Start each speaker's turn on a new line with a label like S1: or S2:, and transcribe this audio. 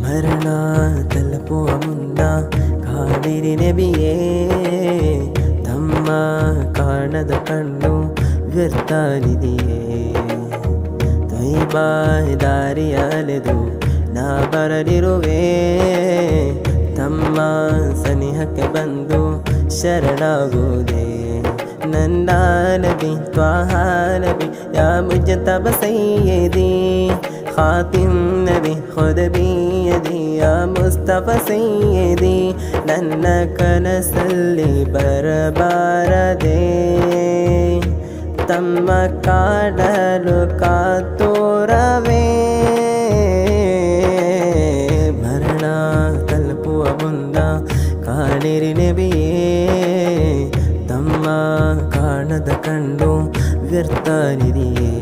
S1: ಮರಣ ತಲುಪುವ ಮುನ್ನ ಕಾಡಿರಿ ನಬಿಯೇ, ತಮ್ಮ ಕಾಣದ ಕಣ್ಣು ವ್ಯರ್ಥನಿದೆಯೇ. ತ್ವಯ್ಬಾ ದಾರಿಯ ಅಲೆದು ನಾ ಬರಲಿರುವೆ, ತಮ್ಮ ಸನಿಹಕ್ಕೆ ಬಂದು ಶರಣಾಗುವುದೇ. ನನ್ನ ನಬಿ ತ್ವಾಹ ನಬಿ ಯಾ ಮುಜ್ತಬ ಸಯ್ಯದಿ, ಖಾತಿಮ್ ನಬಿ ಖುದ್ ಬಿಯದಿ ಯಾ ಮುಸ್ತಫಾ ಸಯ್ಯದಿ. ನನ್ನ ಕನಸಲ್ಲಿ ಬರಬಾರದೆ, ತಮ್ಮ ಕಾಡಲು ಕಾತುರವೇ. ಮರಣ ತಲುಪುವ ಮುನ್ನ ಕಾಣಿರಿ ನಬಿಯೇ, ತಮ್ಮ ಕಾಣದ ಕಣ್ಣು ವ್ಯರ್ಥನಿದೆಯೇ.